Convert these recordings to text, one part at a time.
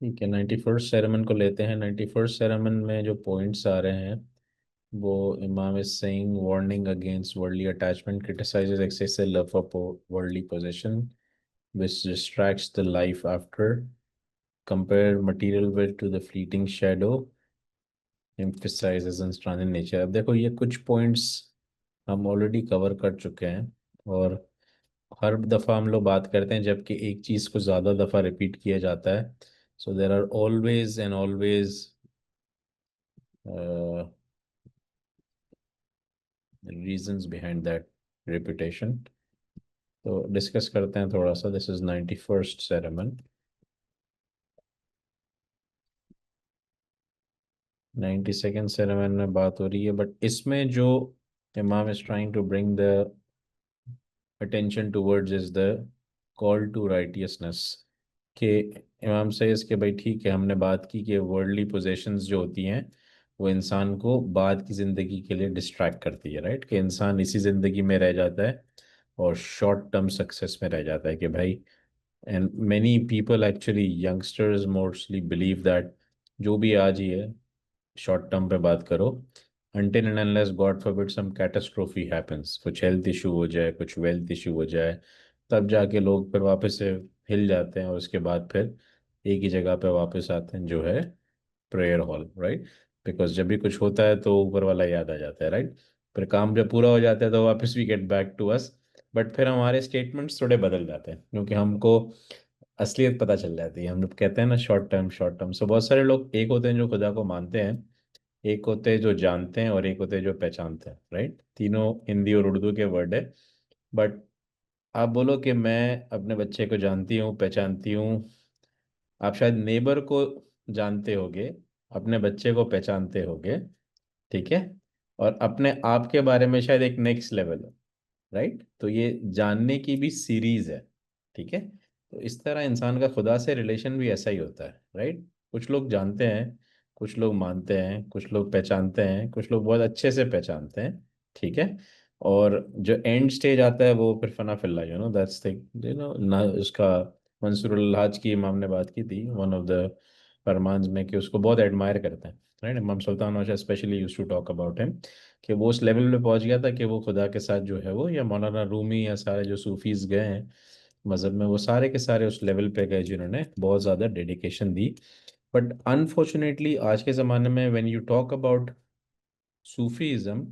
ठीक है, 91st sermon को लेते हैं। 91st सेरेमन में जो पॉइंट्स आ रहे हैं वो इमाम is saying warning against worldly attachment, criticises excessive love for worldly possession which distracts the life after, compare material wealth to the fleeting shadow, emphasizes transient nature। अब देखो ये कुछ पॉइंट्स हम ऑलरेडी कवर कर चुके हैं, और हर दफ़ा हम लोग बात करते हैं जबकि एक चीज़ को ज़्यादा दफ़ा रिपीट किया जाता है। So there are always and always reasons behind that repetition. तो डिस्कस करते हैं थोड़ा सा। This is 91st sermon. 92nd sermon में बात हो रही है, बट इसमें जो इमाम is trying to bring the attention towards is the call to righteousness. कि इमाम से इसके भाई ठीक है, हमने बात की कि वर्ल्डली पोजेशंस जो होती हैं वो इंसान को बाद की ज़िंदगी के लिए डिस्ट्रैक्ट करती है, राइट। कि इंसान इसी ज़िंदगी में रह जाता है और शॉर्ट टर्म सक्सेस में रह जाता है कि भाई, and many people actually youngsters mostly believe that जो भी आज ही है, शॉर्ट टर्म पे बात करो, until and unless God forbid some catastrophe happens, कुछ हेल्थ इशू हो जाए, कुछ वेल्थ इशू हो जाए, तब जाके लोग फिर वापस से हिल जाते हैं, और उसके बाद फिर एक ही जगह पे वापस आते हैं जो है प्रेयर हॉल, राइट। बिकॉज जब भी कुछ होता है तो ऊपर वाला याद आ जाता है, राइट। फिर काम जब पूरा हो जाता है तो वापस we get back to us. But फिर हमारे स्टेटमेंट्स थोड़े बदल जाते हैं क्योंकि हमको असलियत पता चल जाती है। हम लोग कहते हैं ना शॉर्ट टर्म शॉर्ट टर्म। सो बहुत सारे लोग एक होते हैं जो खुदा को मानते हैं, एक होते हैं जो जानते हैं, और एक होते हैं जो पहचानते हैं, राइट। तीनों हिंदी और उर्दू के वर्ड है। बट आप बोलो कि मैं अपने बच्चे को जानती हूँ, पहचानती हूँ। आप शायद नेबर को जानते होगे, अपने बच्चे को पहचानते होगे, ठीक है। और अपने आप के बारे में शायद एक नेक्स्ट लेवल है, राइट। तो ये जानने की भी सीरीज है, ठीक है। तो इस तरह इंसान का खुदा से रिलेशन भी ऐसा ही होता है, राइट। कुछ लोग जानते हैं, कुछ लोग मानते हैं, कुछ लोग पहचानते हैं, कुछ लोग बहुत अच्छे से पहचानते हैं, ठीक है। और जो एंड स्टेज आता है वो फिर फना फिल्ला, दैट्स थिंग, ना उसका मंसूर अल हज की इमाम ने बात की थी वन ऑफ द फरमान्स में कि उसको बहुत एडमायर करते हैं, राइट। इमाम सुल्तान बादशाह specially used to talk about him कि वो उस लेवल पे पहुंच गया था कि वो खुदा के साथ जो है वो, या मौलाना रूमी या सारे जो सूफीज गए हैं मज़हब में, वो सारे के सारे उस लेवल पे गए जिन्होंने बहुत ज़्यादा डेडिकेशन दी। बट अनफॉर्चुनेटली आज के ज़माने में when you talk about Sufism,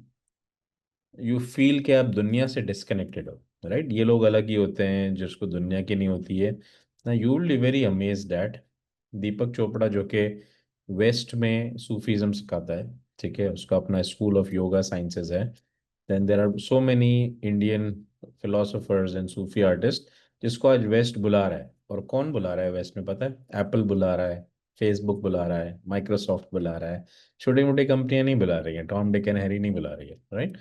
you feel कि आप दुनिया से डिस्कनेक्टेड हो, राइट। ये लोग अलग ही होते हैं जिसको दुनिया की नहीं होती है ना। You will be very amazed that Deepak Chopra जो कि वेस्ट में सूफीज़म सिखाता है, ठीक है, उसका अपना स्कूल ऑफ योगा साइंसेज है। Then there are so many Indian philosophers and Sufi artist जिसको आज वेस्ट बुला रहा है। और कौन बुला रहा है वेस्ट में पता है? एप्पल बुला रहा है, फेसबुक बुला रहा है, माइक्रोसॉफ्ट बुला रहा है। छोटी मोटी कंपनियां नहीं बुला रही हैं, टॉम डिक एंड हैरी नहीं बुला रही है, राइट।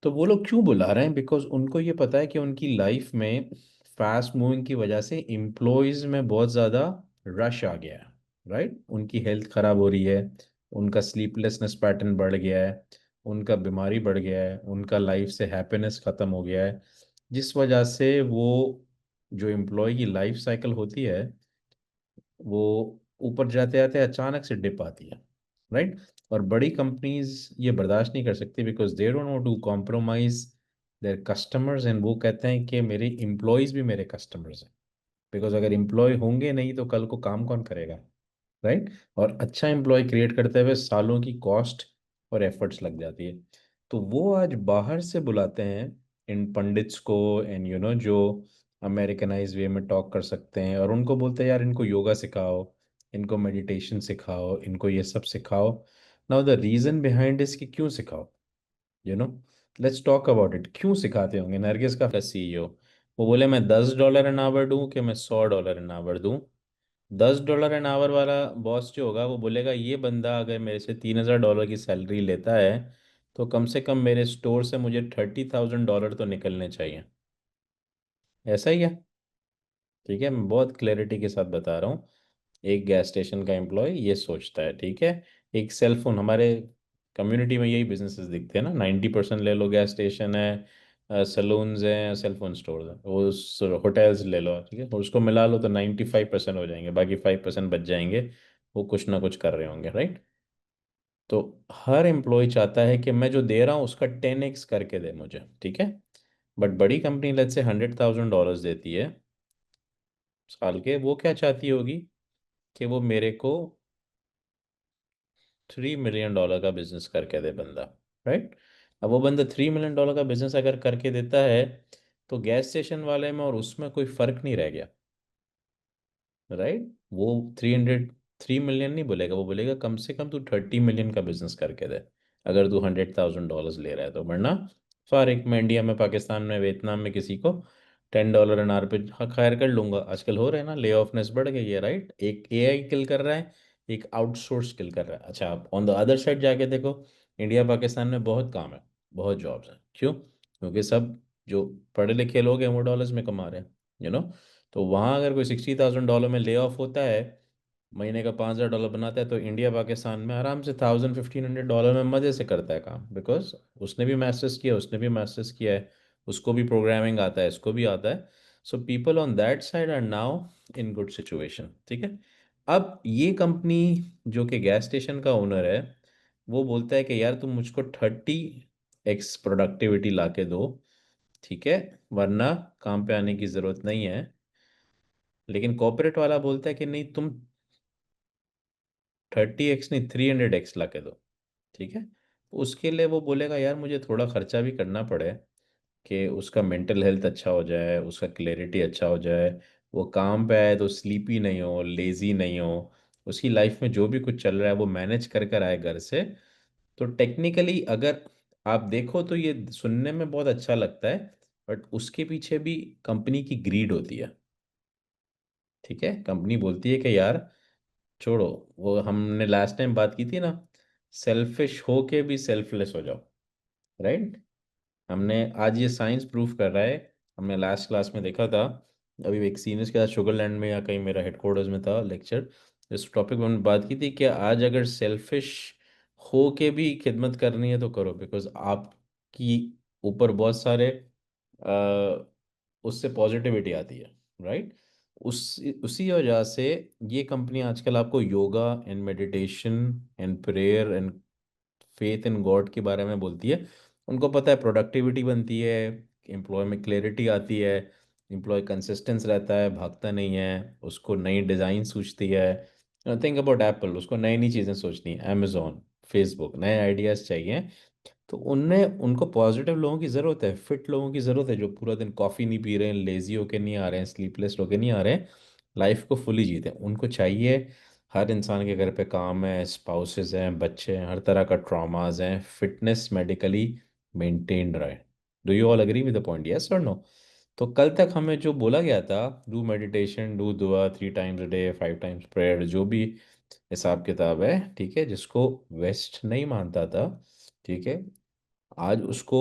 तो वो लोग क्यों बुला रहे हैं? बिकॉज उनको ये पता है कि उनकी लाइफ में फास्ट मूविंग की वजह से एम्प्लॉयज में बहुत ज़्यादा रश आ गया है, राइट। उनकी हेल्थ खराब हो रही है, उनका स्लीपलेसनेस पैटर्न बढ़ गया है, उनका बीमारी बढ़ गया है, उनका लाइफ से हैप्पीनेस ख़त्म हो गया है, जिस वजह से वो जो एम्प्लॉय की लाइफ साइकिल होती है वो ऊपर जाते जाते अचानक से डिप आती है, राइट। और बड़ी कंपनीज ये बर्दाश्त नहीं कर सकती because they don't want to compromise their customers, and वो कहते हैं कि मेरे एम्प्लॉयज भी मेरे कस्टमर्स हैं। बिकॉज अगर एम्प्लॉय होंगे नहीं तो कल को काम कौन करेगा, राइट। और अच्छा एम्प्लॉय क्रिएट करते हुए सालों की कॉस्ट और एफर्ट्स लग जाती है। तो वो आज बाहर से बुलाते हैं इन पंडित्स को, एंड जो अमेरिकनाइज वे में टॉक कर सकते हैं, और उनको बोलते हैं यार इनको योगा सिखाओ, इनको मेडिटेशन सिखाओ, इनको ये सब सिखाओ। Now the reason behind is कि क्यों सिखाओ, you know let's talk about it. क्यों सिखाते होंगे? नरगिस का सीईओ वो बोले मैं $10 एन आवर दूं कि मैं $100 एन आवर दूं? $10 एन आवर वाला बॉस जो होगा वो बोलेगा ये बंदा अगर मेरे से $3,000 की सैलरी लेता है तो कम से कम मेरे स्टोर से मुझे $30,000 तो निकलने चाहिए। ऐसा ही है, ठीक है। मैं बहुत क्लैरिटी के साथ बता रहा हूँ। एक गैस स्टेशन का एम्प्लॉय ये सोचता है, ठीक है। एक सेल फोन, हमारे कम्युनिटी में यही बिजनेसेस दिखते हैं ना, 90% ले लो गैस स्टेशन है, सलून्स हैं, सेल फोन स्टोर्स हैं, वो होटल्स ले लो, ठीक है, और उसको मिला लो तो 95% हो जाएंगे, बाकी 5% बच जाएंगे, वो कुछ ना कुछ कर रहे होंगे, राइट। तो हर एम्प्लॉय चाहता है कि मैं जो दे रहा हूँ उसका 10x करके दे मुझे, ठीक है। बट बड़ी कंपनी लेट्स से $100,000 देती है साल के, वो क्या चाहती होगी कि वो मेरे को $3 million का बिजनेस करके दे बंदा, राइट। अब वो बंदा $3 million का बिजनेस अगर करके देता है, तो गैस स्टेशन वाले में और उसमें कोई फर्क नहीं रह गया, राइट। वो 3 मिलियन नहीं बोलेगा, वो बोलेगा कम से कम तू 30 मिलियन का बिजनेस करके दे, अगर तू $100,000 ले रहा है तो। वरना फॉर एक, मैं इंडिया में, पाकिस्तान में, वियतनाम में किसी को $10 एन आवर पे हायर कर लूंगा, आजकल हो रहे हैं ना, ले ऑफनेस बढ़ गई है, राइट। एक एआई किल कर रहा है, एक आउटसोर्स किल कर रहा है। अच्छा, आप ऑन द अदर साइड जाके देखो, इंडिया पाकिस्तान में बहुत काम है, बहुत जॉब्स हैं, क्यों? क्योंकि सब जो पढ़े लिखे लोग हैं वो डॉलर्स में कमा रहे हैं, यू नो। तो वहाँ अगर कोई $60,000 में ले ऑफ होता है, महीने का $5,000 बनाता है, तो इंडिया पाकिस्तान में आराम से 1,000 $1,500 में मज़े से करता है काम, बिकॉज उसने भी मास्टर्स किया, उसने भी मास्टर्स किया है, उसको भी प्रोग्रामिंग आता है, इसको भी आता है। So people on that side are now in good situation, ठीक है। अब ये कंपनी, जो कि गैस स्टेशन का ओनर है, वो बोलता है कि यार तुम मुझको 30x प्रोडक्टिविटी ला के दो, ठीक है, वरना काम पे आने की ज़रूरत नहीं है। लेकिन कॉर्पोरेट वाला बोलता है कि नहीं, तुम 30x नहीं, 300x ला के दो, ठीक है। तो उसके लिए वो बोलेगा यार मुझे थोड़ा खर्चा भी करना पड़े, कि उसका मेंटल हेल्थ अच्छा हो जाए, उसका क्लैरिटी अच्छा हो जाए, वो काम पे आए तो स्लीपी नहीं हो, लेजी नहीं हो, उसकी लाइफ में जो भी कुछ चल रहा है वो मैनेज कर कर आए घर से। तो टेक्निकली अगर आप देखो तो ये सुनने में बहुत अच्छा लगता है, बट उसके पीछे भी कंपनी की ग्रीड होती है, ठीक है। कंपनी बोलती है कि यार छोड़ो, वो हमने लास्ट टाइम बात की थी ना, सेल्फिश हो के भी सेल्फलेस हो जाओ, राइट। हमने आज ये साइंस प्रूफ कर रहा है, हमने लास्ट क्लास में देखा था, अभी एक सीनियर्स के साथ शुगरलैंड में या कहीं मेरा हेडक्वार्टर्स में था लेक्चर, इस टॉपिक पे हमने बात की थी कि आज अगर सेल्फिश हो के भी खिदमत करनी है तो करो, बिकॉज आपकी ऊपर बहुत सारे उससे पॉजिटिविटी आती है, राइट। उसी वजह से ये कंपनी आजकल आपको yoga and meditation and prayer and faith in God के बारे में बोलती है। उनको पता है प्रोडक्टिविटी बनती है, एम्प्लॉय में क्लैरिटी आती है, एम्प्लॉय कंसिस्टेंस रहता है, भागता नहीं है, उसको नई डिज़ाइन सूझती है। थिंक अबाउट एप्पल, उसको नई नई चीज़ें सोचनी है, अमेजोन, फेसबुक, नए आइडियाज़ चाहिए। तो उनमें उनको पॉजिटिव लोगों की ज़रूरत है, फिट लोगों की ज़रूरत है, जो पूरा दिन कॉफ़ी नहीं पी रहे हैं, लेजी होके नहीं आ रहे हैं, स्लीपलेस होके नहीं आ रहे हैं, लाइफ को फुली जीते हैं। उनको चाहिए, हर इंसान के घर पे काम है, स्पाउसेस हैं, बच्चे हैं, हर तरह का ट्रॉमास हैं, फिटनेस मेडिकली मेंटेन्ड रहे। Do you all agree with the point, yes और नो? तो कल तक हमें जो बोला गया था, डू मेडिटेशन, डू दुआ 3 times a day, 5 times prayer, जो भी हिसाब किताब है, ठीक है, जिसको वेस्ट नहीं मानता था, ठीक है, आज उसको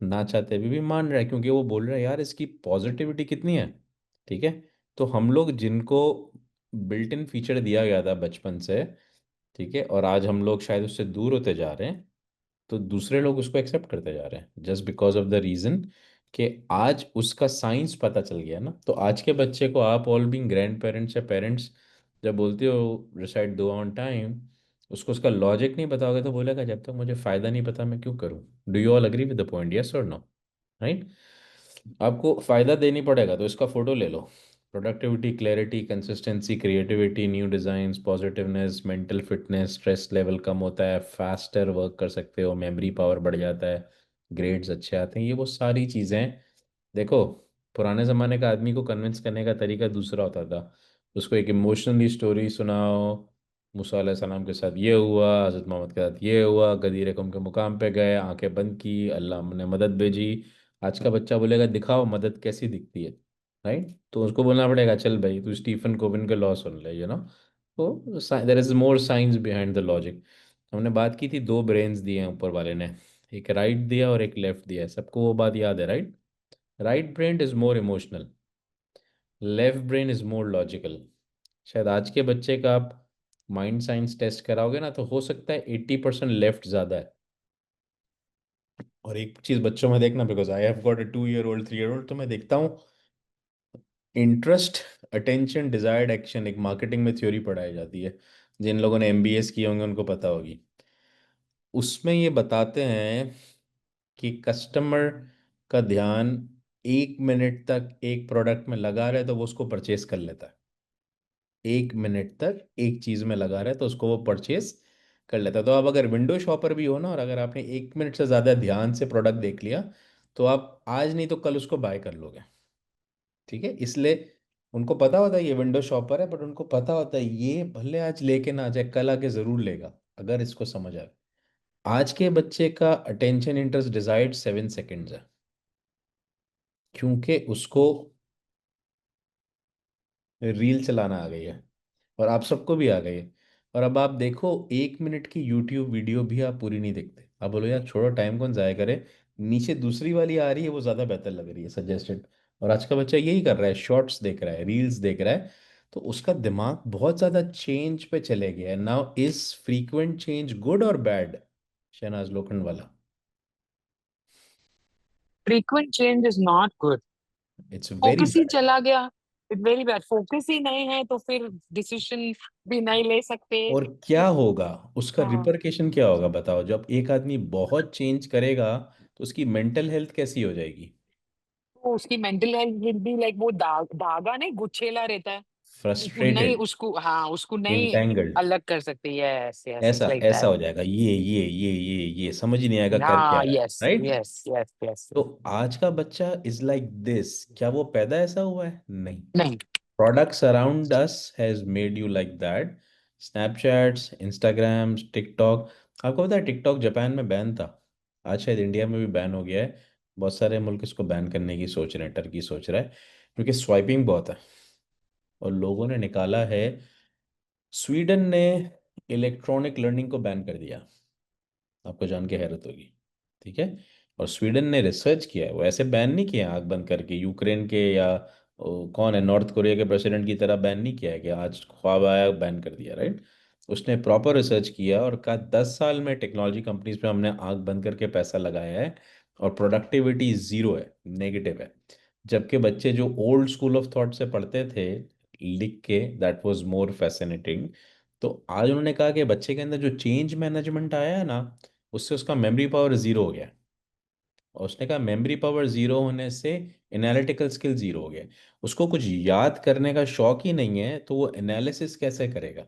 ना चाहते हुए भी मान रहा है, क्योंकि वो बोल रहा है यार इसकी पॉजिटिविटी कितनी है, ठीक है। तो हम लोग जिनको बिल्ट इन फीचर दिया गया था बचपन से, ठीक है, और आज हम लोग शायद उससे दूर होते जा रहे हैं, तो दूसरे लोग उसको एक्सेप्ट करते जा रहे हैं just because of the reason कि आज उसका साइंस पता चल गया ना। तो आज के बच्चे को आप ऑल बीइंग ग्रैंड पेरेंट्स या पेरेंट्स जब बोलते हो रिसाइट दो ऑन टाइम, उसको उसका लॉजिक नहीं बताओगे तो बोलेगा जब तक मुझे फ़ायदा नहीं पता मैं क्यों करूँ। Do you all agree with the point, yes और नो, राइट। आपको फ़ायदा देनी पड़ेगा तो इसका फ़ोटो ले लो, productivity, clarity, consistency, creativity, new designs, positiveness, mental fitness, stress level कम होता है, फास्टर वर्क कर सकते हो, मेमोरी पावर बढ़ जाता है, ग्रेड्स अच्छे आते हैं, ये वो सारी चीज़ें। देखो, पुराने ज़माने का आदमी को कन्विंस करने का तरीका दूसरा होता था, उसको एक इमोशनली स्टोरी सुनाओ, मूसा अलैहिस्सलाम के साथ ये हुआ, हज़रत मोहम्मद के साथ ये हुआ, गदीर कौम के मुकाम पे गए, आंखें बंद की, अल्लाह ने मदद भेजी। आज का बच्चा बोलेगा दिखाओ मदद कैसी दिखती है, राइट। तो उसको बोलना पड़ेगा चल भाई तू स्टीफन कोविन के लॉ सुन ले, तो there is more science behind the logic. हमने बात की थी, दो ब्रेन्स दिए हैं ऊपर वाले ने, एक राइट दिया और एक लेफ्ट दिया है, सबको वो बात याद है, right. Right brain is more emotional, left brain is more logical. शायद आज के बच्चे का आप माइंड साइंस टेस्ट कराओगे ना, तो हो सकता है 80% लेफ्ट ज़्यादा है, और एक चीज बच्चों में देखना, because I have got a 2 year old 3 year old, तो मैं देखता हूँ इंटरेस्ट, अटेंशन, डिजायर्ड एक्शन, एक मार्केटिंग में थ्योरी पढ़ाई जाती है, जिन लोगों ने एमबीएस किए होंगे उनको पता होगी। उसमें ये बताते हैं कि कस्टमर का ध्यान 1 मिनट तक एक प्रोडक्ट में लगा रहे तो वो उसको परचेस कर लेता है। 1 मिनट तक एक चीज में लगा रहे तो उसको वो परचेस कर लेता है। तो आप अगर विंडो शॉपर भी हो ना, और अगर आपने 1 मिनट से ज्यादा ध्यान से प्रोडक्ट देख लिया, तो आप आज नहीं तो कल उसको बाय कर लोगे। ठीक है, इसलिए उनको पता होता है ये विंडो शॉपर है, बट उनको पता होता है ये भले आज लेके ना आ जाए, कल आके जरूर लेगा अगर इसको समझ आए। आज के बच्चे का अटेंशन इंटरेस्ट डिजायर्ड 7 सेकेंड्स है, क्योंकि उसको रील चलाना आ गई है, और आप सबको भी आ गई है। और अब आप देखो, 1 मिनट की यूट्यूब वीडियो भी आप पूरी नहीं देखते। आप बोलो यार छोड़ो, टाइम कौन जाया करे, नीचे दूसरी वाली आ रही है वो ज़्यादा बेहतर लग रही है सजेस्टेड। और आज का बच्चा यही कर रहा है, शॉर्ट्स देख रहा है, रील्स देख रहा है। तो उसका दिमाग बहुत ज़्यादा चेंज पे चले गया है। Now is frequent change good और बैड, शहनाज लोखंड वाला? Frequent change is not good. It's very focus he bad. चला गया। इट वेरी बैड, फोकस ही नहीं है तो फिर डिसीजन भी नहीं ले सकते। और क्या होगा, उसका हाँ, रिपरकेशन क्या होगा बताओ? जब एक आदमी बहुत चेंज करेगा तो उसकी मेंटल हेल्थ कैसी हो जाएगी? तो उसकी mental health will be like वो धागा नहीं गुच्छेला रहता है। वो नहीं फ्रस्ट्रेटेड, उसको, हाँ उसको नहीं इंटेंगल्ड, अलग कर सकते। यस यस, इट्स ऐसा लाइक ऐसा दैट। हो जाएगा। ये समझ ही नहीं आएगा कर क्या हाँ, रहा है। Yes right? Yes yes yes. तो आज का बच्चा इज लाइक दिस, क्या वो पैदा ऐसा हुआ है? नहीं। नहीं। Products around us has made you like that. Snapchats, Instagrams, TikTok. आपको पता है टिकटॉक जापान में बैन था, आज शायद इंडिया में भी बैन हो गया है। बहुत सारे मुल्क इसको बैन करने की सोच रहे हैं, टर्की सोच रहा है, क्योंकि स्वाइपिंग बहुत है। और लोगों ने निकाला है, स्वीडन ने इलेक्ट्रॉनिक लर्निंग को बैन कर दिया, आपको जान के हैरत होगी। ठीक है, और स्वीडन ने रिसर्च किया है, वो ऐसे बैन नहीं किया आंख बंद करके, यूक्रेन के या कौन है, नॉर्थ कोरिया के प्रेसिडेंट की तरह बैन नहीं किया है कि आज ख्वाब आया बैन कर दिया। राइट? उसने प्रॉपर रिसर्च किया और कहा 10 साल में टेक्नोलॉजी कंपनीज पे हमने आंख बंद करके पैसा लगाया है, और प्रोडक्टिविटी जीरो है, नेगेटिव है। जबकि बच्चे जो ओल्ड स्कूल ऑफ थॉट से पढ़ते थे लिख के, दैट वाज मोर फैसिनेटिंग। तो आज उन्होंने कहा कि बच्चे के अंदर जो चेंज मैनेजमेंट आया है ना, उससे उसका मेमोरी पावर जीरो हो गया। और उसने कहा मेमोरी पावर जीरो होने से एनालिटिकल स्किल जीरो हो गया। उसको कुछ याद करने का शौक ही नहीं है, तो वो एनालिसिस कैसे करेगा?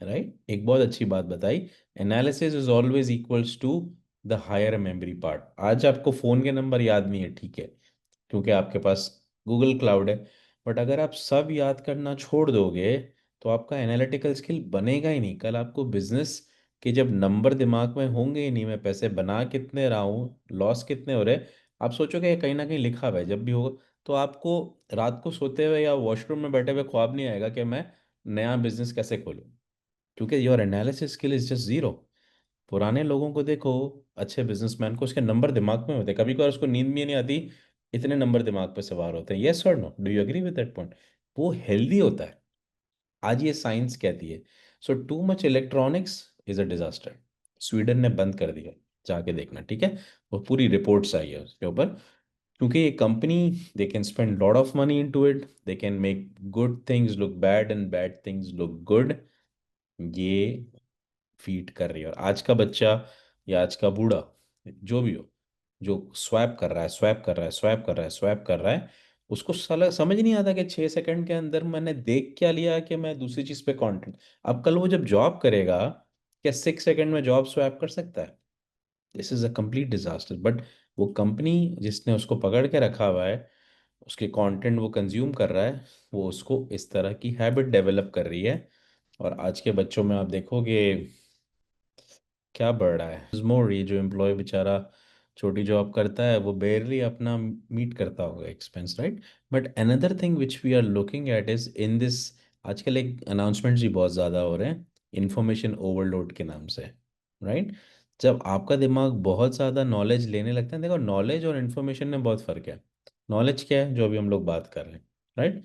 राइट? एक बहुत अच्छी बात बताई, analysis is always equals to the higher memory part. आज आपको फोन के नंबर याद नहीं है, ठीक है, क्योंकि आपके पास गूगल क्लाउड है। बट अगर आप सब याद करना छोड़ दोगे, तो आपका एनालिटिकल स्किल बनेगा ही नहीं। कल आपको बिजनेस के जब नंबर दिमाग में होंगे ही नहीं, मैं पैसे बना कितने रहा हूँ, लॉस कितने हो रहे, आप सोचोगे ये कहीं ना कहीं लिखा हुआ है जब भी होगा। तो आपको रात को सोते हुए या वॉशरूम में बैठे हुए ख्वाब नहीं आएगा कि मैं नया बिजनेस कैसे खोलूँ, क्योंकि your analysis skill is just zero. पुराने लोगों को देखो, अच्छे बिजनेसमैन को, उसके नंबर दिमाग में होते हैं, कभी कभार उसको नींद भी नहीं आती, इतने नंबर दिमाग पे सवार होते हैं। यस और no, do you agree with that point? वो हेल्दी होता है, आज ये साइंस कहती है। So too much electronics is a disaster. Sweden ने बंद कर दिया, जाके देखना, ठीक है? वो पूरी रिपोर्ट्स आई है उसके ऊपर, क्योंकि ये company, they can spend lot of money into it, they can make good things look bad and bad things look good. ये फीड कर रही है। और आज का बच्चा या आज का बूढ़ा, जो भी हो, जो स्वैप कर रहा है, स्वैप कर रहा है, स्वैप कर रहा है, स्वैप कर रहा है, उसको साला समझ नहीं आता कि 6 सेकंड के अंदर मैंने देख क्या लिया कि मैं दूसरी चीज पे कंटेंट। अब कल वो जब जॉब करेगा, क्या 6 सेकंड में जॉब स्वैप कर सकता है? This is a complete disaster. But वो कंपनी जिसने उसको पकड़ के रखा हुआ है, उसके कंटेंट वो कंज्यूम कर रहा है, वो उसको इस तरह की हैबिट डेवलप कर रही है। और आज के बच्चों में आप देखोगे क्या बढ़ रहा है, मोर, ये जो एम्प्लॉय बेचारा छोटी जॉब करता है, वो बेरली अपना मीट करता होगा expense. Right? But another thing which we are looking at is in this, आजकल एक अनाउंसमेंट्स भी बहुत ज़्यादा हो रहे हैं इंफॉर्मेशन ओवरलोड के नाम से। राइट? जब आपका दिमाग बहुत ज़्यादा नॉलेज लेने लगता है, देखो नॉलेज और इन्फॉर्मेशन में बहुत फ़र्क है। नॉलेज क्या है, जो अभी हम लोग बात कर रहे हैं, राइट,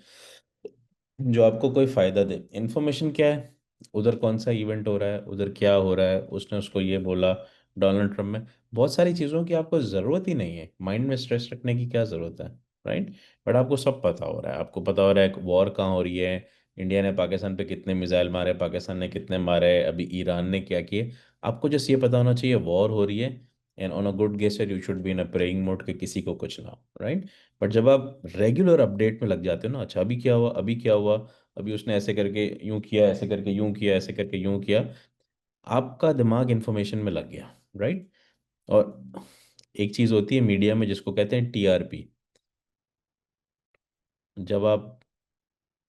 जो आपको कोई फायदा दे। इन्फॉर्मेशन क्या है, उधर कौन सा इवेंट हो रहा है, उधर क्या हो रहा है, उसने उसको ये बोला, डोनाल्ड ट्रम्प में। बहुत सारी चीज़ों की आपको ज़रूरत ही नहीं है, माइंड में स्ट्रेस रखने की क्या ज़रूरत है, राइट। बट आपको सब पता हो रहा है, आपको पता हो रहा है वॉर कहाँ हो रही है, इंडिया ने पाकिस्तान पे कितने मिसाइल मारे, पाकिस्तान ने कितने मारे, अभी ईरान ने क्या किए। आपको जस्ट ये पता होना चाहिए वॉर हो रही है, and on a good guesser you should be in a praying mode कि किसी को कुछ ना हो, राइट। बट जब आप रेगुलर अपडेट में लग जाते हो ना, अच्छा अभी क्या हुआ, अभी क्या हुआ, अभी उसने ऐसे करके यूं किया, ऐसे करके यूं किया, ऐसे करके यूं किया, आपका दिमाग इंफॉर्मेशन में लग गया, राइट। और एक चीज होती है मीडिया में जिसको कहते हैं टीआरपी। जब आप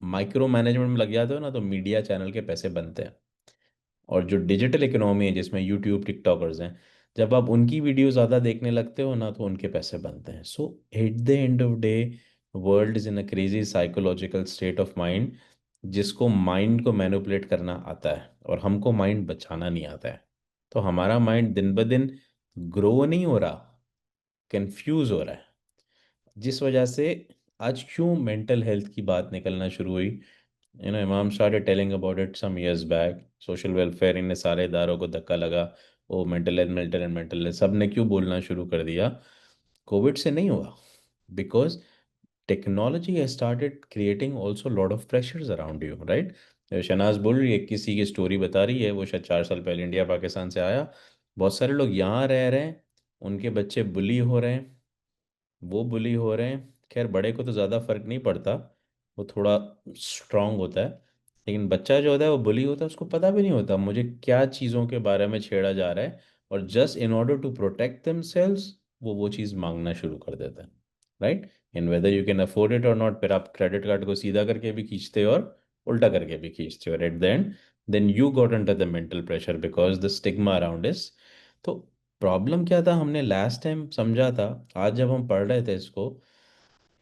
माइक्रो मैनेजमेंट में लग जाते हो ना, तो मीडिया चैनल के पैसे बनते हैं। और जो डिजिटल इकोनॉमी है जिसमें यूट्यूब टिकटॉकर्स हैं, जब आप उनकी वीडियो ज़्यादा देखने लगते हो ना, तो उनके पैसे बनते हैं। So at the end of day, world is in a crazy psychological state of mind, जिसको माइंड को मैनिपुलेट करना आता है और हमको माइंड बचाना नहीं आता है। तो हमारा माइंड दिन ब दिन ग्रो नहीं हो रहा, कंफ्यूज हो रहा है। जिस वजह से आज क्यों मेंटल हेल्थ की बात निकलना शुरू हुई, इमाम started telling about it some years back, social welfare इन्हें सारे इदारों को धक्का लगा, ओ mental health, mental health, mental health, सब ने क्यों बोलना शुरू कर दिया। कोविड से नहीं हुआ, because technology has started creating also lot of pressures around you, right। Shahnaz बोल रही है, किसी की स्टोरी बता रही है, वो शायद 4 साल पहले इंडिया पाकिस्तान से आया, बहुत सारे लोग यहाँ रह रहे हैं, उनके बच्चे बुली हो रहे हैं, वो बुली हो रहे हैं। खैर बड़े को तो ज़्यादा फर्क नहीं पड़ता, वो थोड़ा स्ट्रांग होता है, लेकिन बच्चा जो होता है वो बुली होता है, उसको पता भी नहीं होता मुझे क्या चीज़ों के बारे में छेड़ा जा रहा है, और just in order to protect themselves वो चीज़ मांगना शुरू कर देता है, right. In whether you can afford it or not, फिर आप क्रेडिट कार्ड को सीधा करके भी खींचते हो और उल्टा करके भी खींचते हो, और at the end then you got under the mental pressure because the stigma around is. तो प्रॉब्लम क्या था, हमने लास्ट टाइम समझा था, आज जब हम पढ़ रहे थे इसको,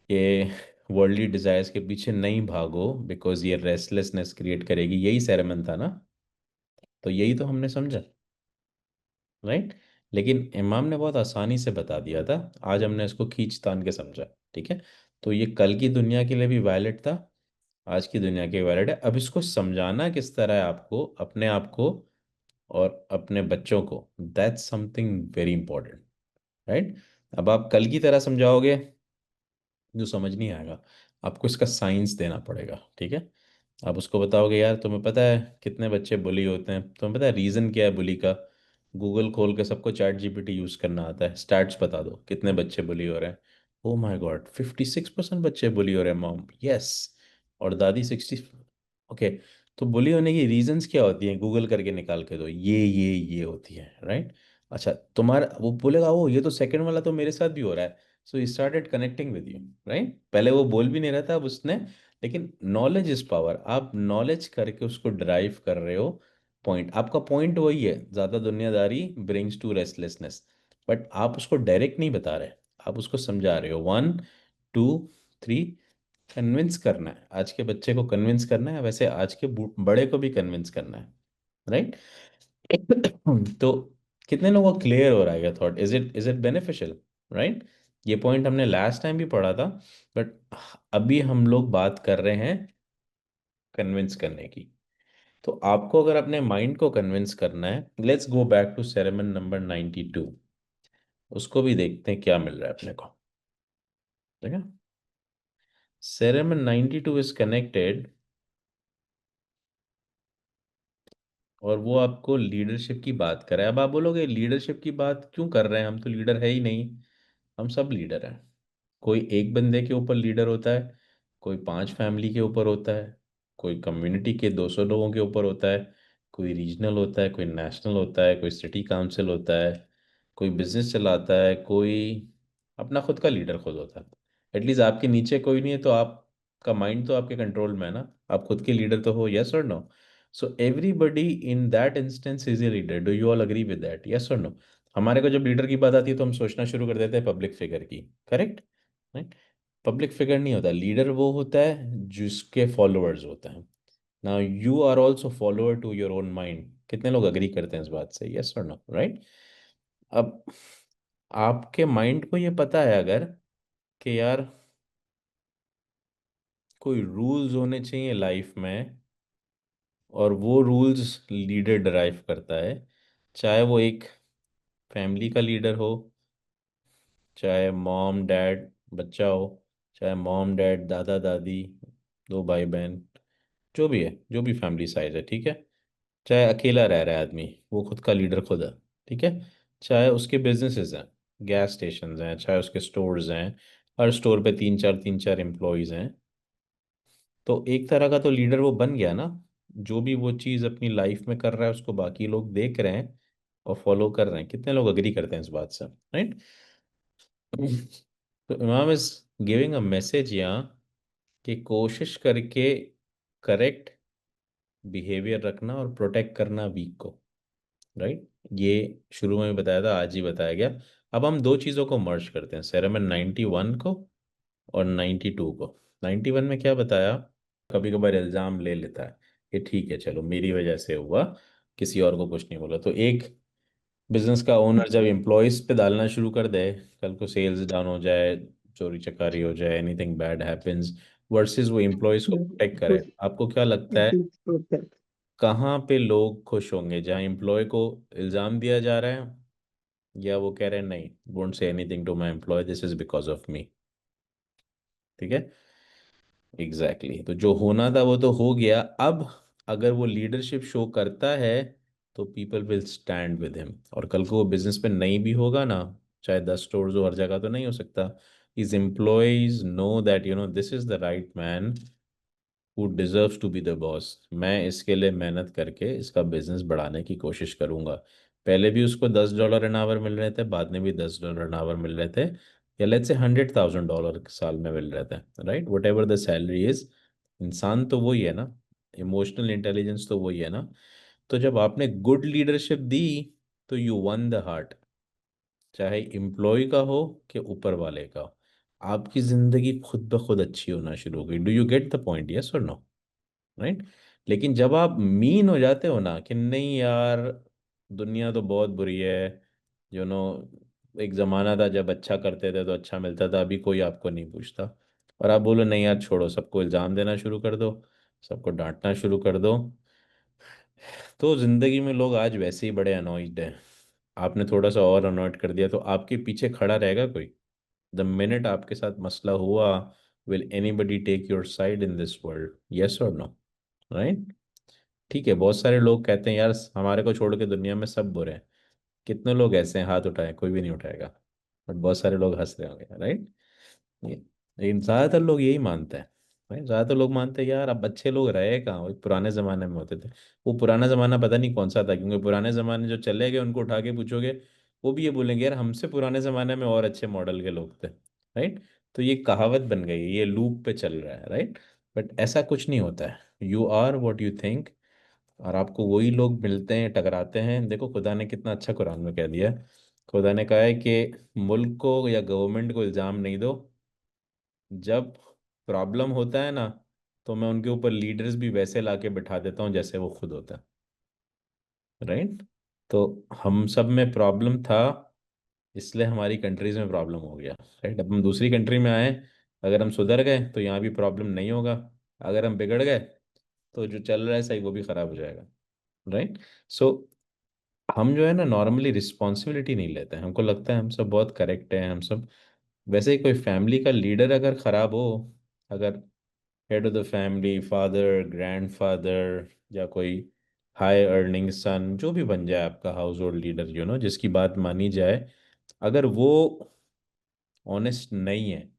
ये वर्ल्डली डिजायर्स के पीछे नहीं भागो बिकॉज ये रेस्टलेसनेस क्रिएट करेगी, यही सेरेमन था ना। तो यही तो हमने समझा, राइट। लेकिन इमाम ने बहुत आसानी से बता दिया था, आज हमने इसको खींच तान के समझा, ठीक है। तो ये कल की दुनिया के लिए भी वैलिड था, आज की दुनिया के लिए वैलिड है। अब इसको समझाना किस तरह है आपको, अपने आप को और अपने बच्चों को, that's something very important, right. अब आप कल की तरह समझाओगे जो समझ नहीं आएगा, आपको इसका साइंस देना पड़ेगा, ठीक है। आप उसको बताओगे यार तुम्हें पता है कितने बच्चे बुली होते हैं, तुम्हें पता है रीज़न क्या है बुली का, गूगल खोल के सबको चैट जीपीटी यूज़ करना आता है, स्टैट्स बता दो कितने बच्चे बुली हो रहे हैं। ओ माय गॉड, 56% बच्चे बुली हो रहे हैं मॉम, यस। और दादी 60। ओके, तो बुली होने की रीजंस क्या होती हैं, गूगल करके निकाल के दो, ये होती है, राइट। अच्छा, तुम्हारा वो बोलेगा ओ ये तो सेकंड वाला तो मेरे साथ भी हो रहा है, so he started connecting with you, right. पहले वो बोल भी नहीं रहा था, अब उसने, लेकिन नॉलेज इज पावर, आप नॉलेज करके उसको ड्राइव कर रहे हो। पॉइंट, आपका पॉइंट वही है, ज़्यादा दुनियादारी ब्रिंग्स टू रेस्टलेसनेस, बट आप उसको डायरेक्ट नहीं बता रहे, आप उसको समझा रहे हो, 1 2 3, कन्विंस करना है, आज के बच्चे को कन्विंस करना है, वैसे आज के बड़े को भी कन्विंस करना है, राइट। तो कितने लोगों को क्लियर हो रहा है ये thought, is it beneficial, right. ये पॉइंट हमने लास्ट टाइम भी पढ़ा था, बट अभी हम लोग बात कर रहे हैं कन्विंस करने की। तो आपको अगर अपने माइंड को कन्विंस करना है, let's go back to sermon number 92, उसको भी देखते हैं क्या मिल रहा है अपने को, ठीक है। सेरेमन 92 इज कनेक्टेड, और वो आपको लीडरशिप की बात कर रहा है। अब आप बोलोगे लीडरशिप की बात क्यों कर रहे हैं, हम तो लीडर है ही नहीं। हम सब लीडर हैं, कोई एक बंदे के ऊपर लीडर होता है, कोई 5 फैमिली के ऊपर होता है, कोई कम्युनिटी के 200 लोगों के ऊपर होता है, कोई रीजनल होता है, कोई नेशनल होता है, कोई सिटी काउंसिल होता है, कोई बिजनेस चलाता है, कोई अपना खुद का लीडर खुद होता है। एटलीस्ट आपके नीचे कोई नहीं है तो आपका माइंड तो आपके कंट्रोल में है ना, आप खुद के लीडर तो हो, यस और no. So everybody in that instance is a leader, do you all agree with that, yes और नो। हमारे को जब लीडर की बात आती है तो हम सोचना शुरू कर देते हैं पब्लिक फिगर की, करेक्ट, राइट। पब्लिक फिगर नहीं होता लीडर, वो होता है जिसके फॉलोअर्स होते हैं। Now you are also follower to your own mind, कितने लोग अग्री करते हैं इस बात से, यस और नो, राइट। अब आपके माइंड को ये पता है अगर कि यार कोई रूल्स होने चाहिए लाइफ में, और वो रूल्स लीडर ड्राइव करता है, चाहे वो एक फैमिली का लीडर हो, चाहे मॉम डैड बच्चा हो, चाहे मॉम डैड दादा दादी, दो भाई बहन, जो भी है, जो भी फैमिली साइज है, ठीक है। चाहे अकेला रह रहा है आदमी, वो खुद का लीडर खुद है, ठीक है। चाहे उसके बिजनेसेस हैं, गैस स्टेशन हैं, चाहे उसके स्टोर्स हैं, हर स्टोर पे तीन चार एम्प्लॉयज हैं, तो एक तरह का तो लीडर वो बन गया ना। जो भी वो चीज़ अपनी लाइफ में कर रहा है उसको बाकी लोग देख रहे हैं और फॉलो कर रहे हैं। कितने लोग अग्री करते हैं इस बात से, राइट? तो इमाम इज गिविंग अ मैसेज यहाँ कि कोशिश करके करेक्ट बिहेवियर रखना और प्रोटेक्ट करना वीक को, राइट। ये शुरू में भी बताया था, आज ही बताया गया। अब हम दो चीज़ों को मर्ज करते हैं, सेरेमन 91 को और 92 को। 91 में क्या बताया, कभी कभार इल्ज़ाम ले लेता है कि ठीक है चलो मेरी वजह से हुआ, किसी और को कुछ नहीं बोला। तो एक बिजनेस का ओनर जब एम्प्लॉयज पे डालना शुरू कर दे, कल को सेल्स डाउन हो जाए, चोरी चकारी हो जाए, एनीथिंग बैड हैपेंस, वर्सेस वो एम्प्लॉयज को प्रोटेक्ट करे, आपको क्या लगता है कहाँ पे लोग खुश होंगे? जहाँ एम्प्लॉय को इल्ज़ाम दिया जा रहा है, या वो कह रहे हैं नहीं, won't say anything to my employee, this is because of me. ठीक है, एग्जैक्टली exactly। तो जो होना था वो तो हो गया। अब अगर वो लीडरशिप शो करता है तो people will stand with him, और कल को वो बिजनेस पे नहीं भी होगा ना, चाहे 10 स्टोर्स हो, हर जगह तो नहीं हो सकता। His employees know that this is the right man who deserves to be the boss. मैं इसके लिए मेहनत करके इसका बिजनेस बढ़ाने की कोशिश करूंगा। पहले भी उसको $10 एन आवर मिल रहे थे, बाद में भी $10 एन आवर मिल रहे थे, या लेट्स से $100,000 साल में मिल रहे थे, right, what ever the salary is. इंसान तो वही है ना, इमोशनल इंटेलिजेंस तो वही है ना। तो जब आपने गुड लीडरशिप दी तो यू वन द हार्ट, चाहे एम्प्लॉय का हो कि ऊपर वाले का, आपकी जिंदगी खुद ब खुद अच्छी होना शुरू हो गई। Do you get the point, yes और नो? राइट। लेकिन जब आप मीन हो जाते हो ना कि नहीं यार, दुनिया तो बहुत बुरी है, यू नो, एक जमाना था जब अच्छा करते थे तो अच्छा मिलता था, अभी कोई आपको नहीं पूछता, और आप बोलो नहीं यार छोड़ो, सबको इल्ज़ाम देना शुरू कर दो, सबको डांटना शुरू कर दो, तो जिंदगी में लोग आज वैसे ही बड़े अनॉइड हैं। आपने थोड़ा सा और अनॉइड कर दिया तो आपके पीछे खड़ा रहेगा कोई? द मिनट आपके साथ मसला हुआ, will anybody take your side in this world, yes और नो? राइट। ठीक है, बहुत सारे लोग कहते हैं यार हमारे को छोड़ के दुनिया में सब बुरे हैं। कितने लोग ऐसे हैं, हाथ उठाए? कोई भी नहीं उठाएगा, बट बहुत सारे लोग हंस रहे होंगे, राइट। लेकिन ज्यादातर लोग यही मानते हैं, राइट। ज्यादातर लोग मानते हैं यार अब अच्छे लोग रहे कहाँ, वही पुराने जमाने में होते थे। वो पुराना जमाना पता नहीं कौन सा था, क्योंकि पुराने जमाने जो चले गए उनको उठा के पूछोगे, वो भी ये बोलेंगे यार हमसे पुराने जमाने में और अच्छे मॉडल के लोग थे, राइट। तो ये कहावत बन गई है, ये लूप पे चल रहा है, राइट। बट ऐसा कुछ नहीं होता है, you are what you think, और आपको वही लोग मिलते हैं, टकराते हैं। देखो खुदा ने कितना अच्छा कुरान में कह दिया है। खुदा ने कहा है कि मुल्क को या गवर्नमेंट को इल्ज़ाम नहीं दो, जब प्रॉब्लम होता है ना तो मैं उनके ऊपर लीडर्स भी वैसे लाके बिठा देता हूँ जैसे वो खुद होता है, राइट। तो हम सब में प्रॉब्लम था, इसलिए हमारी कंट्रीज में प्रॉब्लम हो गया, राइट। अब हम दूसरी कंट्री में आए, अगर हम सुधर गए तो यहाँ भी प्रॉब्लम नहीं होगा, अगर हम बिगड़ गए तो जो चल रहा है सही वो भी खराब हो जाएगा, राइट। सो हम जो है ना नॉर्मली रिस्पॉन्सिबिलिटी नहीं लेते हैं, हमको लगता है हम सब बहुत करेक्ट हैं, हम सब। वैसे ही कोई फैमिली का लीडर अगर खराब हो, अगर head of the family, father, grandfather, या कोई हाई अर्निंग सन जो भी बन जाए आपका हाउस होल्ड लीडर, जिसकी बात मानी जाए, अगर वो ऑनेस्ट नहीं है,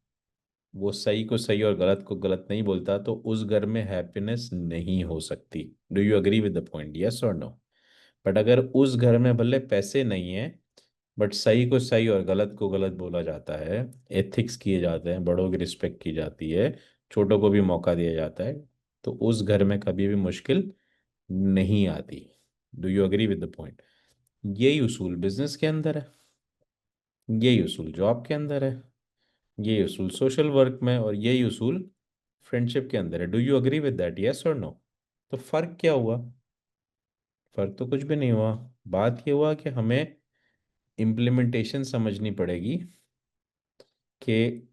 वो सही को सही और गलत को गलत नहीं बोलता, तो उस घर में हैप्पीनेस नहीं हो सकती। Do you agree with the point, yes और नो? बट अगर उस घर में भले पैसे नहीं है, बट सही को सही और गलत को गलत बोला जाता है, एथिक्स किए जाते हैं, बड़ों की रिस्पेक्ट की जाती है, छोटों को भी मौका दिया जाता है, तो उस घर में कभी भी मुश्किल नहीं आती। Do you agree with the point? यही उसूल बिजनेस के अंदर है, यही उसूल जॉब के अंदर है, यही उसूल सोशल वर्क में, और यही उसूल फ्रेंडशिप के अंदर है। Do you agree with that, yes और नो? तो फर्क क्या हुआ? फर्क तो कुछ भी नहीं हुआ। बात ये हुआ कि हमें इम्प्लीमेंटेशन समझनी पड़ेगी कि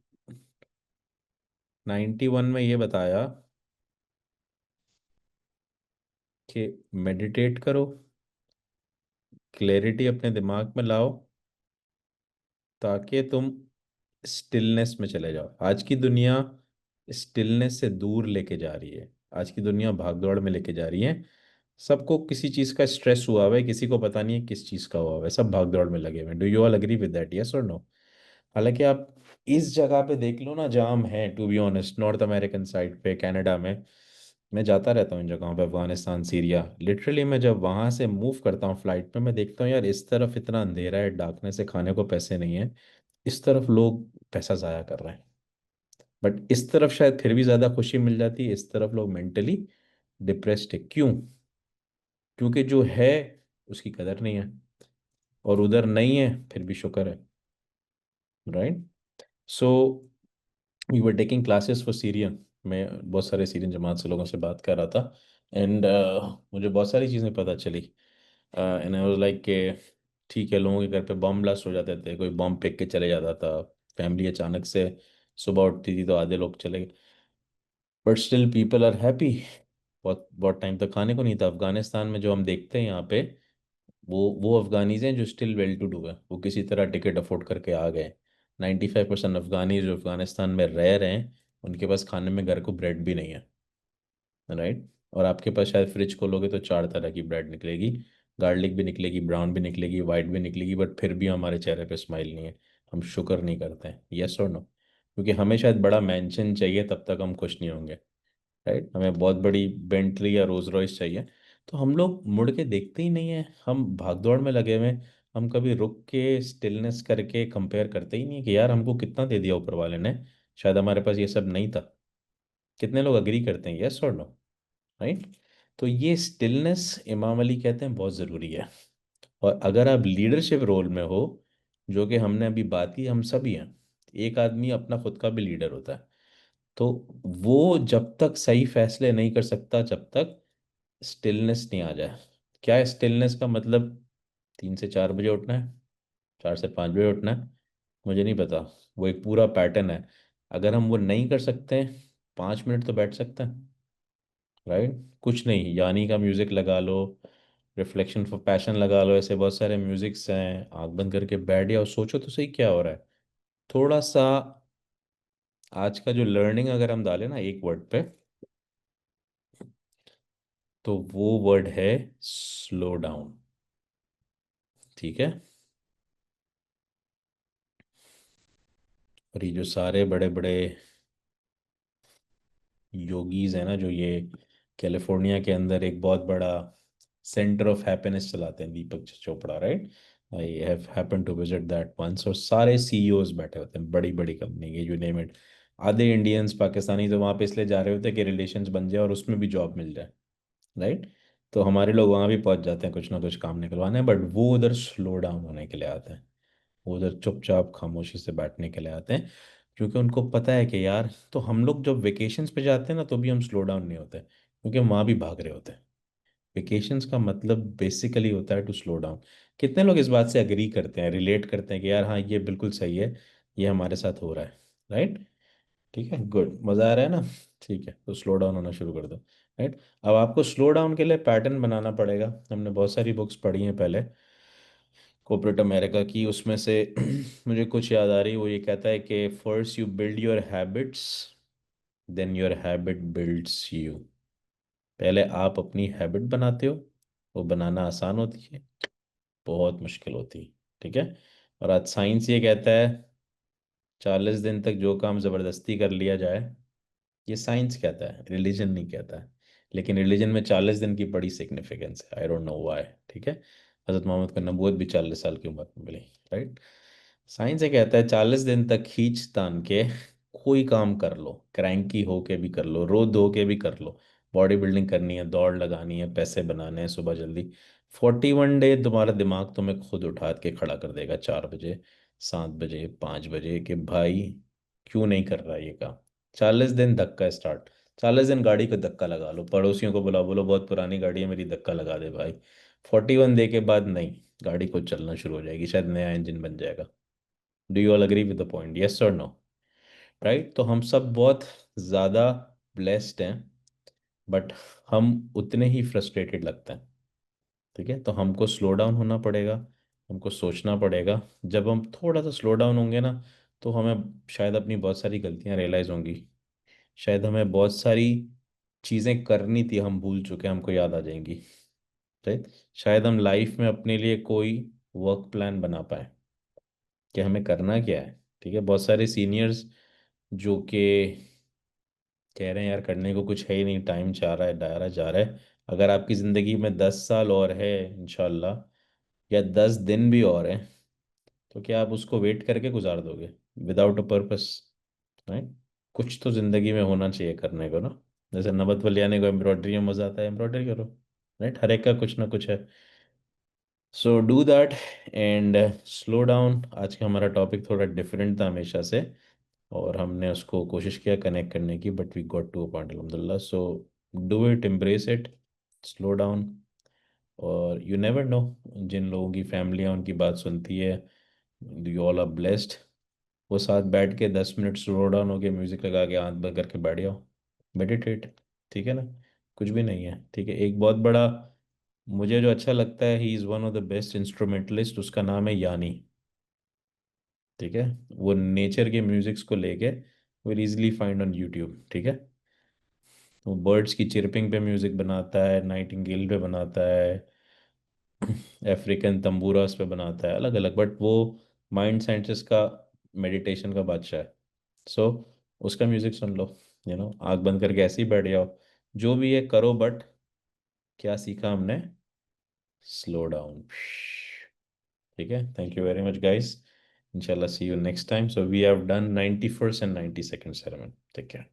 91 में ये बताया कि मेडिटेट करो, क्लैरिटी अपने दिमाग में लाओ ताकि तुम स्टिलनेस में चले जाओ। आज की दुनिया स्टिलनेस से दूर लेके जा रही है। आज की दुनिया भागदौड़ में लेके जा रही है। सबको किसी चीज का स्ट्रेस हुआ हुआ है, किसी को पता नहीं है किस चीज का हुआ हुआ है, सब भागदौड़ में लगे हुए हैं। Do you all agree with that, yes और नो? हालांकि आप इस जगह पे देख लो ना जहाँ हम हैं, to be honest, North American side पे, कनाडा में, मैं जाता रहता हूँ इन जगहों पे, अफगानिस्तान, सीरिया, लिटरली मैं जब वहाँ से मूव करता हूँ फ्लाइट पे, मैं देखता हूँ यार इस तरफ इतना अंधेरा है, डार्कनेस है, खाने को पैसे नहीं है, इस तरफ लोग पैसा ज़ाया कर रहे हैं। बट इस तरफ शायद फिर भी ज़्यादा खुशी मिल जाती है, इस तरफ लोग मेंटली डिप्रेस्ड है। क्यों? क्योंकि जो है उसकी कदर नहीं है, और उधर नहीं है फिर भी शुक्र है। Right? So we were taking classes for Syrian. मैं बहुत सारे सीरियन जमात से लोगों से बात कर रहा था, एंड मुझे बहुत सारी चीज़ें पता चली। एंड आई वाज लाइक के ठीक है, लोगों के घर पे बम ब्लास्ट हो जाते थे, कोई बम फेंक के चले जाता था, फैमिली अचानक से सुबह उठती थी तो आधे लोग चले गए, but still people are happy. बहुत बहुत टाइम तक खाने को नहीं था। अफगानिस्तान में जो हम देखते हैं यहाँ पे, वो अफगानीज हैं जो स्टिल वेल टू डू है, वो किसी तरह टिकट अफोर्ड करके आ गए। 95% अफगानी जो अफगानिस्तान में रह रहे हैं, उनके पास खाने में घर को ब्रेड भी नहीं है। राइट? और आपके पास शायद फ्रिज खोलोगे तो 4 तरह की ब्रेड निकलेगी, गार्लिक भी निकलेगी, ब्राउन भी निकलेगी, वाइट भी निकलेगी, बट फिर भी हमारे चेहरे पे स्माइल नहीं है। हम शुक्र नहीं करते हैं, यस और नो? क्योंकि हमें शायद बड़ा मैंशन चाहिए तब तक हम खुश नहीं होंगे। राइट? हमें बहुत बड़ी बेंटली या रोज रॉयस चाहिए। तो हम लोग मुड़ के देखते ही नहीं है, हम भागदौड़ में लगे हुए हैं। हम कभी रुक के स्टिलनेस करके कंपेयर करते ही नहीं है कि यार हमको कितना दे दिया ऊपर वाले ने, शायद हमारे पास ये सब नहीं था। कितने लोग अग्री करते हैं, यस और नो? राइट? तो ये स्टिलनेस, इमाम अली कहते हैं, बहुत ज़रूरी है। और अगर आप लीडरशिप रोल में हो, जो कि हमने अभी बात की, हम सभी हैं, एक आदमी अपना खुद का भी लीडर होता है, तो वो जब तक सही फैसले नहीं कर सकता, जब तक स्टिलनेस नहीं आ जाए। क्या है स्टिलनेस का मतलब? 3 से 4 बजे उठना है, 4 से 5 बजे उठना है, मुझे नहीं पता। वो एक पूरा पैटर्न है। अगर हम वो नहीं कर सकते, 5 मिनट तो बैठ सकते हैं। राइट? कुछ नहीं, यानी का म्यूजिक लगा लो, रिफ्लेक्शन फॉर पैशन लगा लो, ऐसे बहुत सारे म्यूजिक्स हैं, आंख बंद करके बैठ जाओ, सोचो तो सही क्या हो रहा है। थोड़ा सा आज का जो लर्निंग अगर हम डालें ना एक वर्ड पे, तो वो वर्ड है स्लो डाउन। ठीक है? और ये जो सारे बड़े बड़े योगीज हैं ना, जो ये कैलिफोर्निया के अंदर एक बहुत बड़ा सेंटर ऑफ हैप्पीनेस चलाते हैं, Deepak Chopra, right? I have happen to visit that once. और सारे सीईओज बैठे होते हैं बड़ी बड़ी कंपनी के, यू नेम इट। आधे इंडियंस पाकिस्तानी तो वहाँ पे इसलिए जा रहे होते हैं कि रिलेशंस बन जाए और उसमें भी जॉब मिल जाए। राइट? तो हमारे लोग वहाँ भी पहुँच जाते हैं कुछ ना कुछ काम निकलवाने, बट वो उधर स्लो डाउन होने के लिए आते हैं। वो उधर चुपचाप खामोशी से बैठने के लिए आते हैं, क्योंकि उनको पता है कि यार, तो हम लोग जब वेकेशंस पे जाते हैं ना तो भी हम स्लो डाउन नहीं होते, क्योंकि हम वहाँ भी भाग रहे होते हैं। वेकेशंस का मतलब बेसिकली होता है टू स्लो डाउन। कितने लोग इस बात से अग्री करते हैं, रिलेट करते हैं कि यार हाँ ये बिल्कुल सही है, ये हमारे साथ हो रहा है? राइट? ठीक है, गुड, मज़ा आ रहा है ना? ठीक है, तो स्लो डाउन होना शुरू कर दो। राइट? अब आपको स्लो डाउन के लिए पैटर्न बनाना पड़ेगा। हमने बहुत सारी बुक्स पढ़ी हैं पहले, कॉर्पोरेट अमेरिका की, उसमें से मुझे कुछ याद आ रही, वो ये कहता है कि first you build your habits, then your habit builds you. पहले आप अपनी हैबिट बनाते हो, वो बनाना आसान होती है, बहुत मुश्किल होती है। ठीक है? और आज साइंस ये कहता है 40 दिन तक जो काम ज़बरदस्ती कर लिया जाए, ये साइंस कहता है, रिलीजन नहीं कहता है। लेकिन रिलीजन में 40 दिन की बड़ी सिग्निफिकेंस है, आई डोंट नो व्हाई। ठीक है? हज़रत मोहम्मद को नबूवत भी 40 साल की उम्र में मिली। राइट? साइंस ये कहता है 40 दिन तक खींच तान के कोई काम कर लो, क्रैंकी हो के भी कर लो, रो धो के भी कर लो, बॉडी बिल्डिंग करनी है, दौड़ लगानी है, पैसे बनाने हैं सुबह जल्दी, 41 डे तुम्हारा दिमाग तुम्हें खुद उठा के खड़ा कर देगा 4 बजे, 7 बजे, 5 बजे, कि भाई क्यों नहीं कर रहा ये काम। 40 दिन धक्का स्टार्ट। 40 दिन गाड़ी को धक्का लगा लो, पड़ोसियों को बुला, बोलो बहुत पुरानी गाड़ी है मेरी, धक्का लगा दे भाई। 41 डे के बाद नहीं, गाड़ी को चलना शुरू हो जाएगी, शायद नया इंजन बन जाएगा। Do you all agree with the point, yes और नो? राइट? तो हम सब बहुत ज़्यादा ब्लेस्ड हैं, बट हम उतने ही फ्रस्ट्रेटेड लगते हैं। ठीक है, तो हमको स्लो डाउन होना पड़ेगा, हमको सोचना पड़ेगा। जब हम थोड़ा सा स्लो डाउन होंगे ना, तो हमें शायद अपनी बहुत सारी गलतियां रियलाइज़ होंगी। शायद हमें बहुत सारी चीज़ें करनी थी, हम भूल चुके हैं, हमको याद आ जाएंगी। राइट। शायद हम लाइफ में अपने लिए कोई वर्क प्लान बना पाए कि हमें करना क्या है। ठीक है, बहुत सारे सीनियर्स जो कि कह रहे हैं यार करने को कुछ है ही नहीं, टाइम जा रहा है, दायरा जा रहा है। अगर आपकी ज़िंदगी में 10 साल और है इंशाल्लाह, या 10 दिन भी और है, तो क्या आप उसको वेट करके गुजार दोगे विदाउट अ पर्पस? राइट। कुछ तो ज़िंदगी में होना चाहिए करने को ना। जैसे नमक वलियाने को एम्ब्रॉयडरी में मज़ा आता है, एम्ब्रॉयडरी करो। राइट, हर एक का कुछ ना कुछ है। So do that and slow down. आज का हमारा टॉपिक थोड़ा डिफरेंट था हमेशा से, और हमने उसको कोशिश किया कनेक्ट करने की, but we got to a point अल्हम्दुलिल्लाह। So do it, embrace it, slow down. और यू नेवर नो, जिन लोगों की फैमिलियाँ उनकी बात सुनती है, यू ऑल आर ब्लेस्ड। वो साथ बैठ के 10 मिनट स्लो डाउन होके म्यूजिक लगा के आंख बंद करके बैठ जाओ, मेडिटेट। ठीक है ना, कुछ भी नहीं है। ठीक है, एक बहुत बड़ा, मुझे जो अच्छा लगता है, he is one of the best instrumentalist, उसका नाम है यानी। ठीक है, वो नेचर के म्यूजिक्स को लेके will easily find on YouTube. ठीक है, वो बर्ड्स की चिरपिंग पे म्यूजिक बनाता है, नाइटिंगेल पे बनाता है, अफ्रीकन तंबूरास पे बनाता है, अलग अलग, बट वो माइंड साइंटिस्ट का, मेडिटेशन का बादशाह है। सो उसका म्यूजिक सुन लो, आंख बंद करके ऐसे ही बैठ जाओ, जो भी है करो, बट क्या सीखा हमने? Slow down. ठीक है, thank you very much guys. इंशाल्लाह see you next time. So we have done 91st and 92nd ceremony. Take care.